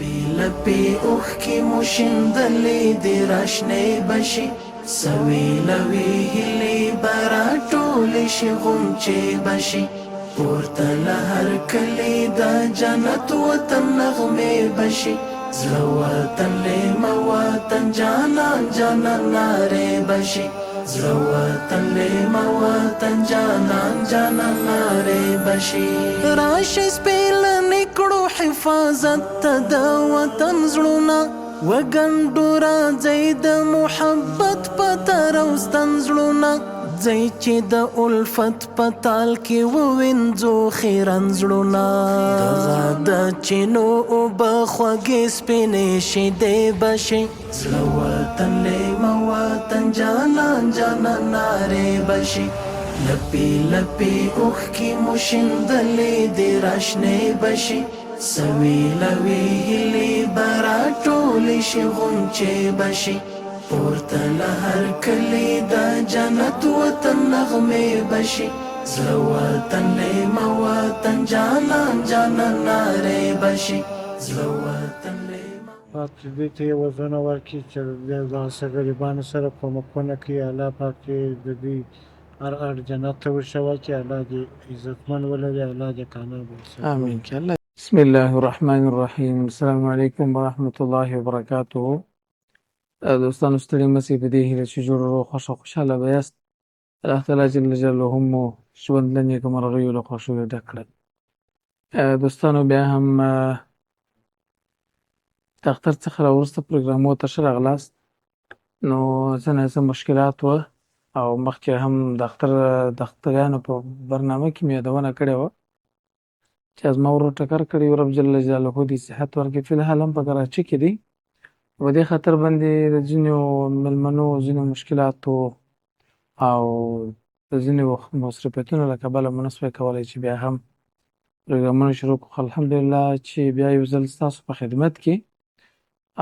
لپی لپی اوښکې مو شیندلې دي راشنې بشي سوي لوي هیلې به راټولې شي غونچې بشي پورته له هر کلي د جنت وطن نغمې بشي زړه وطن لیمه وطن جانان جانان نارې بشي زړه وطن لیمه وطن جانان جانان نارې بشي راشي سپېلنې کړو حفاظت ته د وطن زړونه وګنډو راځئ د محبت په تر او ستن زړونه ځئ چې د الفت په تال کې ووینځو خیرن زړونه دغه د چینو اوبه خوږې سپینې شیدې به شي زړه وطن لیمه وطن جانان جانان نارې به شي لپی لپی اوښکې مو شیندلې دي راشنې به شي سوي لوي هیلې به راټولې شي غونچې به شي پورته له هر کلي د جنت وطن نغمې به شي زړه وطن لیمه وطن جانان جانان نارې به شي زړه وطن لیمه پاک دې ته یې وزرونه ورکړي چې دغسې غریبانو سره کومکونه کوي. الله پاک دې د دوی هر اړ جنت ته ورشوي چې الله دې عزتمن ولري، الله دې کامیاب وساتي. آمین که الله. بسم الله الرحمن الرحیم. السلام علیکم ورحمة الله وبرکاته. دوستانو ستړي مسئ په دې هیله چې جوړ روغ خوښ او خوشحاله به یاست. الله تعالی جل جلاله مو ژوند له نیکمرغیو له خوښیو ډک کړه. دوستانو بیا هم دفتر څخه راوروسته پروګرامونو ته ښه راغلاست. نو ځینې څه مشکلات وه او مخکې هم دفتریانو په برنامه کې مې یادونه کړې وه چې زما ورور ټکر کړی و، رب جل جلاله دې صحت ورکړي. فی الحال هم په کراچي کې دی. په دې خاطر باندې د ځینو مېلمنو ځینو مشکلاتو او د ځینو مصروفیتونو له کبله مو نسوای کولی چې بیا هم پروګرامونه شروع کړو. الحمدلله چې بیا یو ځل ستاسو په خدمت کې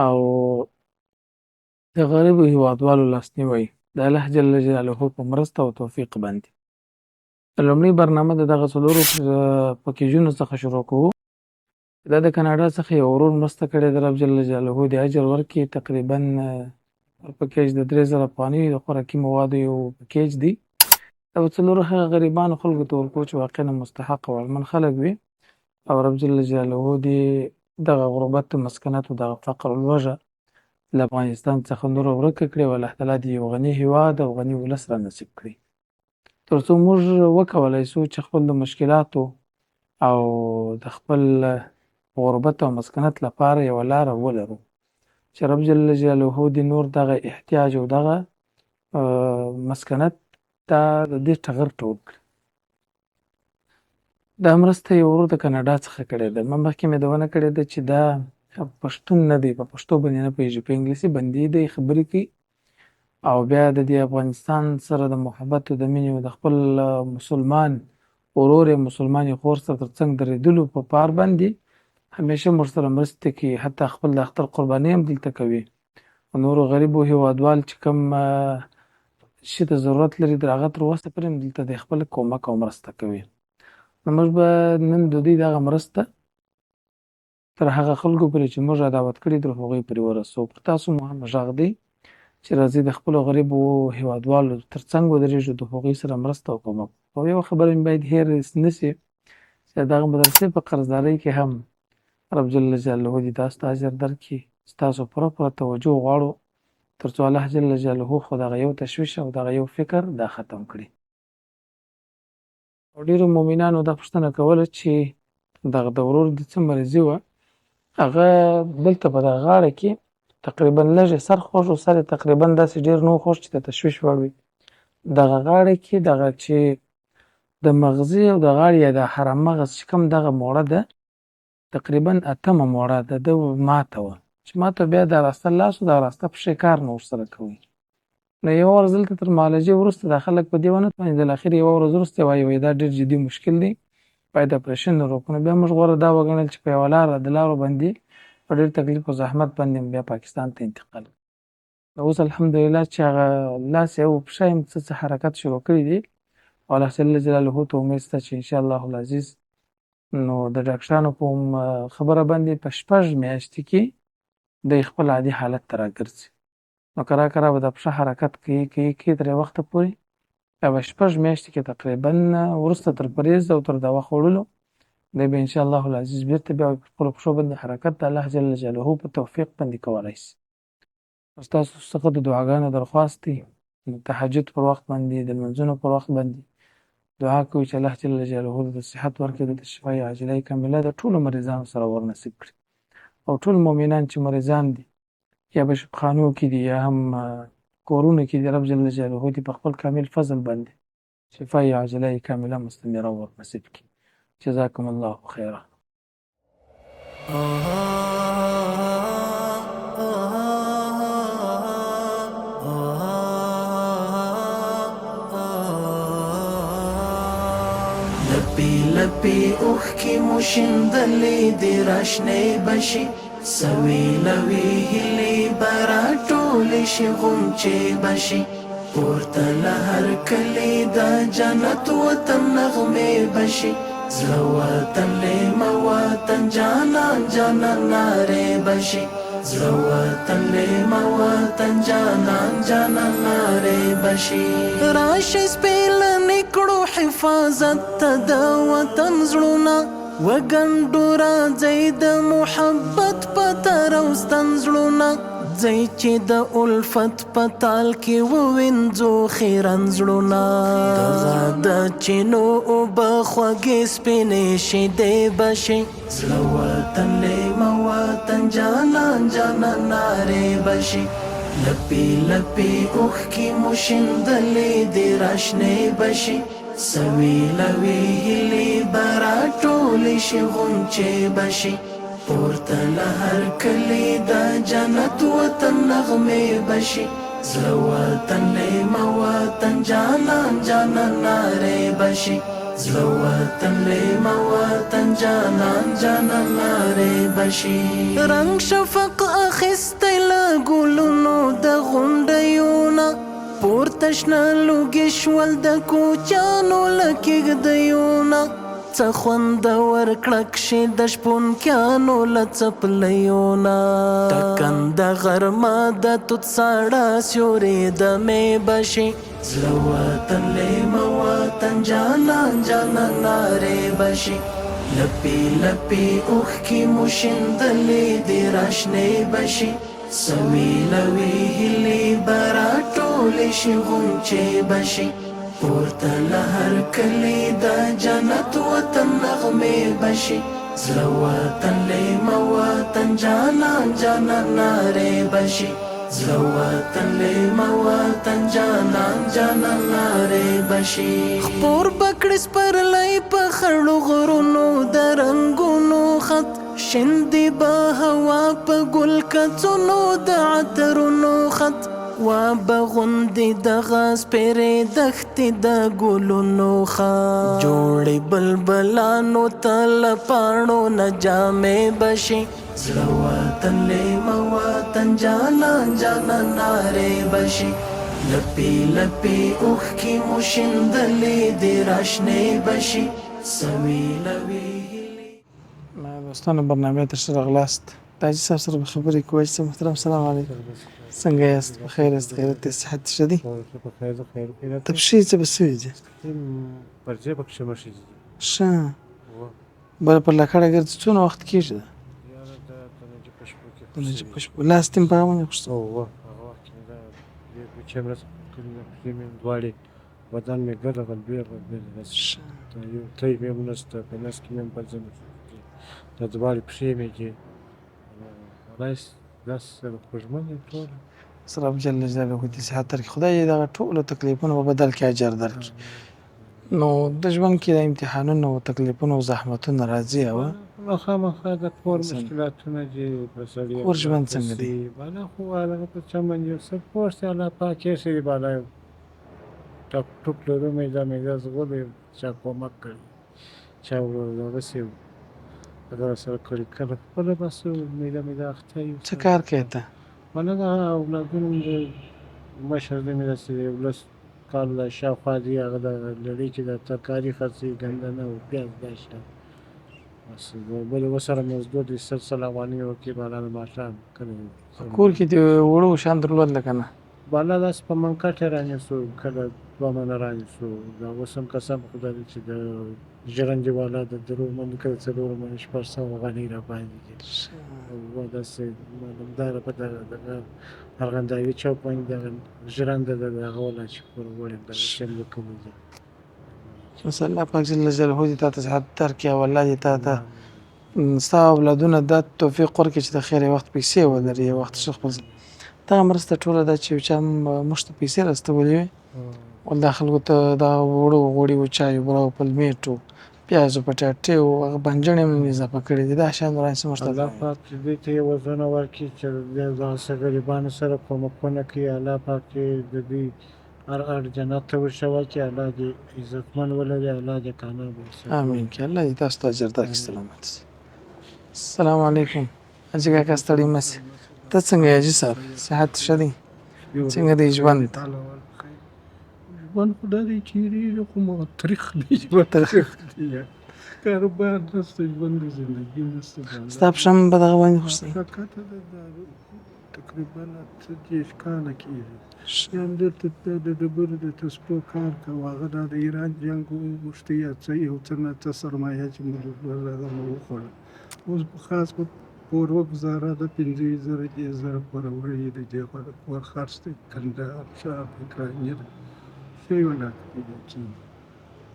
او د غریبو هیوادوالو لاسنیوی د الله جل جلاله په مرسته او توفیق باندې لومړی برنامه د دغه څلورو پکیجونو څخه شروع کوو. دا د کاناډا څخه یو ورور مرسته کړې ده، رب جل جلاله دې اجر ورکړي. تقریبا پکیج د 3000 افغانۍ د خوراکي موادو یو پکیج دی. دا به څلورو هغه غریبانو خلکو ته ورکوو چې واقعا مستحق او اړمن خلک وي او رب جل جلاله دې دغه غربت مسکنت او دغه فقر الوجه له افغانستان څخه نور ورکه کړي او الله تعالی دې یو غني هیواد او غني ولس را نصیب کړي تر څو موږ وکولای شو چې خپل د مشکلاتو او د خپل غربت او مسکنت لپاره یو لاره ولرو چې رب جل جلاله دې نور دغه احتیاج او دغه مسکنت ته د دې ټغر ټول کړي. دا مرسته یو ورور د کاناډا څخه کړې ده. ما مخکې مې دونه کړې ده چې دا پښتون نه دی، په پښتو باندې نه پوهېږي، په انګلیسي باندې دی خبرې کوي او بیا د دې افغانستان سره د محبت او د مینې او د خپل مسلمان ورور مسلمان خور سره ترڅنګ درېدلو په پار باندې همیشه موږ سره مرسته کوي. حتی خپل د اختر قرباني هم دلته کوي. نورو غریبو هیوادوال چې کوم شي ته ضرورت لري د هغه تر اوسه پورې هم دلته د خپل کومک او مرسته کوي. نو موږ به نن د دوی دغه مرسته تر هغه خلکو پورې چې موږ دعوت کړي تر هغوی پورې ورسوو. پر تاسو مو هم غږ دی چې راځئ د خپلو غریبو هیوادوالو ترڅنګ ودرېږو، د هغوی سره مرسته او کومک. او یوه خبره مې باید هېر نه سي چې دغه مدرسې په قرضدارۍ کې هم رب جل جلاله دې تاسو ته اجر درکړي. ستاسو پوره توجه غواړو تر څو الله جل جلاله خو دغه یو تشویش او دغه یو فکر دا ختم کړي. او ډېرو مؤمنانو دا پوښتنه کوله چې دغه د ورور د څه مرضي وه، هغه دلته په دغه غاړه کې تقریبا لږ سر خوږ و، سر یې تقریبا داسې ډېر نه و خوږ چې د تشویش وړ وي. دغه غاړه کې دغه چې د مغزي او د غاړې یا د حرم مغز چې کوم دغه موړه ده تقریبا 8مه موړه ده ماته وه چې ماته بیا د راسته لاس او د راسته پښې کار نه ورسره کوي. نو یوه ورځ دلته تر معالجې وروسته دا خلک په دې ونه توانېدل، اخر یوه ورځ وروسته وایي دا ډېر جدي مشکل دی، باید اپریشن وکړو. نو بیا موږ غوره دا وګڼل چې په یوه لاره د لارو باندې په ډېر تکلیف او زحمت باندې بیا پاکستان ته انتقال. نو اوس الحمدلله چې هغه لاس یې او پښه یې څه حرکت شروع کړي دي او الله جل جلاله ته امید شته چې انشاءالله العزیز نو د ډاکټرانو په خبره باندې په 6 میاشتې کې دی خپل عادي حالت ته راګرځي. نو کرا به د پښه حرکت کوي تر یو وخته پورې بیا به 6 میاشتې کې تقریبا وروسته تر پرهیز او تر دوا خوړلو دی به انشاءالله العزیز بیرته بیا په خپلو پښو باندې حرکت د الله جل جلاله په توفیق باندې کولی شي. ستاسو څخه د دعاګانو درخواست دی د تهجد پر وخت باندې د لمونځونو پر وخت باندې دعا کوي چې الله جل جلاله د صحت ورکړي د شفای عاجله کامله د ټولو مریضانو سره ورنصیب کړي او ټول مؤمنان چې مریضان دي یا به شفاخانو کې دي یا هم کورونو کې دي رب جل جلاله دې په خپل کامل فضل باندې شفای عاجله کامله مستمره ورنصیب کړي. جزاکم الله خیرا. لپی لپی اوښکې مو شیندلې دي راشنې بشي سوي لوي هیلې به راټولې شي غونچې بشي پورته له هر کلي د جنت وطن نغمې بشي زړه وطن لیمه وطن جانان جانان نارې بشي زړه وطن لیمه وطن جانان جانان نارې بشي راشي سپېلنې کړو حفاظت ته د وطن زړونه وګنډو راځئ د محبت په تروستن زړونه ځئ چې د الفت په تال کې ووینځو خیرن زړونه دغه د چینو اوبه خوږې سپینې شیدې به شي زړه وطن لیمه وطن جانان جانان نارې به شي لپی لپی اوښکې مو شیندلې دي راشنې به شي سوي لوي هیلې به راټولې شي غونچې به شي پورته له هر کلي د جنت وطن نغمې به شي زړه وطن لیمه وطن جانان جانان نارې به شي زړه وطن لیمه وطن جانان جانان نارې به شي رنګ شفق اخیستی له ګلونو د غونډیونه پورته شنه لوګي شول د کوچیانو له کېږدیونه څه خوندور کړک شي د شپونکیانو له څپلیونه ټکنده غرمه د توت ساړه سیوري دمې به شي زړه وطن لیمه وطن جانان جانان نارې به شي لپی لپی اوښکې مو شیندلې دي راشنې به شي سوي لوي هیلې به راټولې شي غونچې به شي پورته له هر کلي د جنت وطن نغمې به شي زړه وطن لیمه وطن جانان جانان نارې به شي زړه وطن لیمه وطن جانان جانان نارې به شي خپور به کړي سپرلی په خړو غرونو د رنګونو خط شندې به هوا په ګل کڅونو د عطرونو خط وا بغوندې دغه سپېرې دښتې د ګلونو خط جوړې بلبلانو ته له پاڼو نه جامې به شي زړه وطن لیمه وطن جانان جانان نارې به شي لپی لپی اوښکې مو شیندلې دي راشنې به شي سوي لوي دوستانو برنامه تر سره غلاست تاجي صاحب سره خبرې کوي چې محترم سلام علیکم څنګه یاست بخیر است خیرت صحت ښه دي بخیر تبشیر څه بسوي دي پرځه پکښه مشي ښه بل پر لکړه ګرځي څونه وخت کېږي یاره دا تنجي پښپو لاس تیم په باندې پښتو او هغه وخت دا د چمرس کله چې مې دواړي بدن مې ګرځي غلبي بس یو تای مې ونسته په نس کې مې په ځم د دواړي پښې مې کې راس داس خوشمنه ټول سره جل جلاله دې صحت تر خدای دا ټول تکلیفونه په بدل کې اجر درکړي نو د ژوند کې د امتحانونو او تکلیفونو او زحمتونو راځي او خامخا د کور مشکلاتونه چې بسړي کور ژوند څنګه دی بالا خو هغه په چمن یو څه پورته الله پاکه شي بالا ټک ټک له مې دا زغوله چا کومک کوي چا ورسې دا سره کړی کله خپل بس مې دا اخته څه کار کوي ته بالا دا اولادونو د مشر دې مې داسې ولس کال شاوخوا دی هغه د لړۍ چې د ترکاري خرڅي ګندنه او پیاز داشته بس بلې ورسره مزدور دي سلسله افغاني وکړي بالا د ماښام کله کور کې د وړو شان درلود لکه نه بالا داسې په منکټ یې رانیسو کله 2 منه رانیسو دا اوس هم قسم خدای دی چې د ژرندې والا د 3 منو که د 4 منو 600 غني راباندې دي او داسې معلومداره په دغه ارغنداوي چوک باندې دغه ژرنده ده د هغه والا چې پر وړې دغه شمله کوي دي بس الله پاک جل جلاله دې تا ته صحت درکړي او الله دې تا ته ستا اولادونه دا توفیق ورکړي چې د خیر وخت پیسې ولري یو وخت ښه خپل دغه مرسته ټوله دا چې یو چا موږ ته پیسې راستولې وي ول دا خلکو ته دا وړو غوړي و چایو براو پلمېټو پیازو پټاټې او هغه بنجڼې هم اضافه کړي دي دا شیان رانیسي موږ ته الله پاک چې دوی ته یې وزرونه ورکړي چې دغسې غریبانو سره کومکونه کوي الله پاک چې د دوی هر اړ جنت ته ورشوی چې الله دې عزتمن ولري الله دې کامیاب وساتي امین که الله دې تاسو ته اجر درکړي سلامت سي السلام علیکم حاجي کاکا ستړي مه سې ته څنګه یې حاجي صاحب صحت ښه دی څنګه دی ژوند ژوند خو دا دی چیرې خو ما تریخ دی ژوند تریخ دی کاروبار نشته ژوند د زندګي نشته ستا پښه هم په دغه باندې خوش دی کاته دا تقریبا 30 کاله کېږي یم دلته د ډبرو د تسپو کار کوه هغه دا د ایران جنګ وغوښتي یا څه یو څه نه څه سرمایه چې موږ وخوړه اوس خاص په پور وګزاره د 15,000 پورې وړي د دې کور خرڅ دی کندهار شاه فکراني شی ولا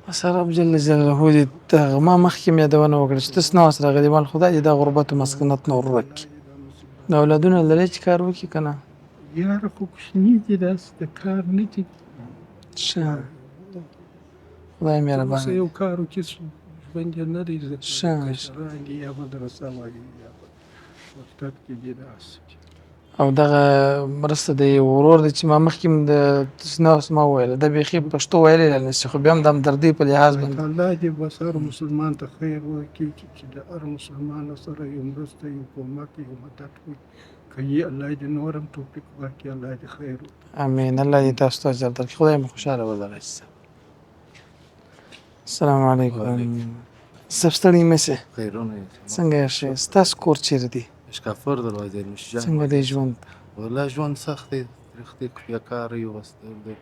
بس رب جل جلاله دې دغه ما مخکې مې یادونه وکړه چې تاسو نه سره غریبان خدای دې دا غربت او مسکنت نور ورکړي د اولادونه لري چې کار وکړي که نه یاره خو کوچني دي داسې د کار نه دي ښه خدای مهربان اوس یو کار وکړي ژوند یې نه دی ښه کشرانګي یا مدرسه وایي یا مکتب کې دي داسې او دغه مرسته د یو ورور دی چې ما مخکې د تاسو ما وویله دا بیخي پښتو ویلی نه شي خو بیا هم د همدردۍ په لحاظ باندې الله دې بس هر مسلمان ته خیر وکړي چې د هر مسلمان سره یو مرسته یو کومک یو مدد وکړي کوي الله دې نور هم توفیق ورکړي الله دې خیر وکړي امین الله دې تاسو ته اجر درکړي خدای مو خوشحاله ولرئ السلام علیکم صاحب ستړي مه سئ خیرونه څنګه یې ښه ستاسو کور چیرې دی اشکافور دروازه میشه څنګه دی ژوند والله ژوند سخت دی رښتې بیا کار یو بس دی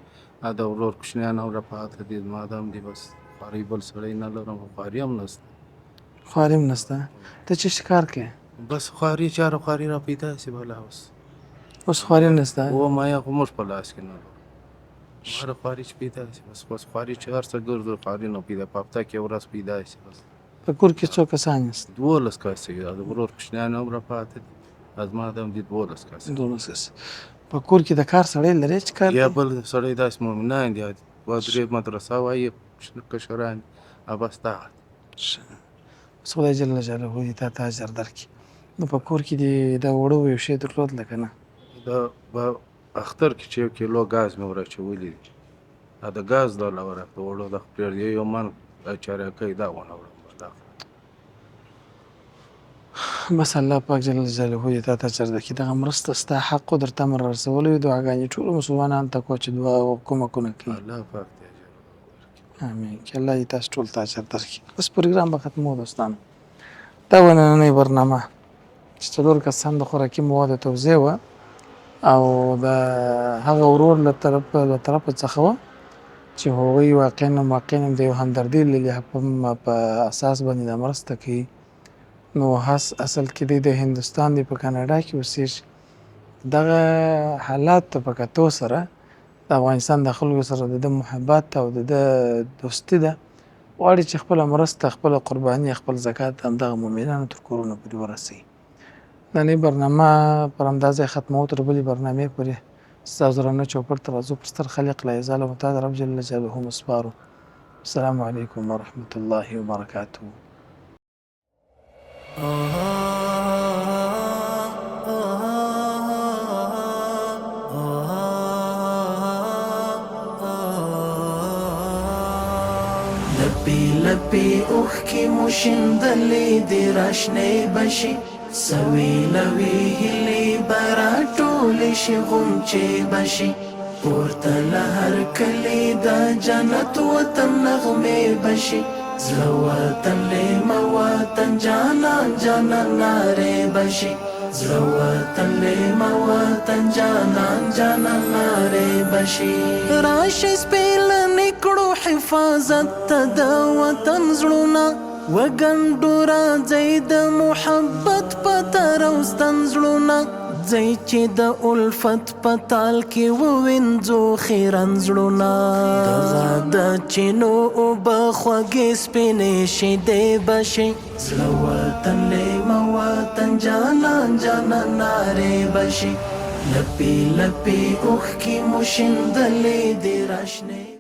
د ورور کوچنیان هم راپاته دي ما دام دي بس خواري بل سړی نه لرم خواري هم نشته خواري هم نشته ته چې کار کوې بس خواري چاره خواري را پیدا شي بله اوس اوس خواري نشته و ما یې خو موږ په لاس کې نه لرو هر خواري چې پیدا شي بس خواري چې هر څه ګرځو خواري نه پیدا په هفته کې ورځ پیدا شي بس په کور کې څو کسان یاست 12 کسه د ورور کوچنیان هم راپاته دي از ما دام دي 12 کسه 12 کس په کور کې د کار سړی لري چې کار یا بل سړی داسې مؤمنان دي و درې مدرسه وایي کشران بس دا خدای جل جلاله دې تا ته اجر درکړي نو په کور کې دې دا وړو یو شی درلود لکه نه دا به اختر کې چې 1 کیلو غاز مې ورچولی دي د غاز ډالر ورته وړو د خپل یو من چاره کوي دا ونه وړم بس الله پاک جل جلاله دې تا ته اجر درکړي دغه مرسته ستا حق و درته امر رسولی وي دعاګانې ټولو مسلمانانو ته کوه چې دعا او کومکونه کوي الله پاک دې امین که الله دې تاسو ټول ته اجر درکړي بس پروګرام به ختمو دوستانو دا و نننۍ برنامه چې 4 کسان د خوراکي موادو توزیع وه او د هغه ورور له طرفه څخه وه چې هغوی واقعا د یو همدردي له په اساس باندې دا مرسته کوي نو اصل کې دی د هندوستان دی په کاناډا کې اوسېږي دغه حالات ته په کتو سره د افغانستان د خلکو سره د محبت او د دوستي ده غواړي چې خپله مرسته خپله قرباني خپل زکات همدغه مؤمنانو تر کورونو پورې ورسوي نننۍ برنامه پر همدا ځای ختموو تر بلې برنامې پورې ستاسو درانه چوپړ ته راځو پر ستر خالق لا یزال متعال رب جل جلاله مسپارو السلام علیکم ورحمة الله وبرکاته لپی لپی اوښکې مو شیندلې دي راشنې بشي سوي لوي هیلې به راټولې شي غونچې بشي پورته له هر کلي د جنت وطن نغمې بشي زړه وطن لیمه وطن جانان جانان ناره بشي زړه وطن لیمه وطن جانان جانان ناره بشي راشي سپېلنې کړو حفاظت ته د وطن زړونه وګنډو راځئ د محبت په تروستن زړونه ځئ چې د الفت په تال کې ووینځو خیرن زړونه دغه د چینو اوبه خوږې سپینې شیدې به شي زړه وطن لیمه وطن جانان جانان نارې به شي لپې لپې اوښکې مو شیندلې د راشنې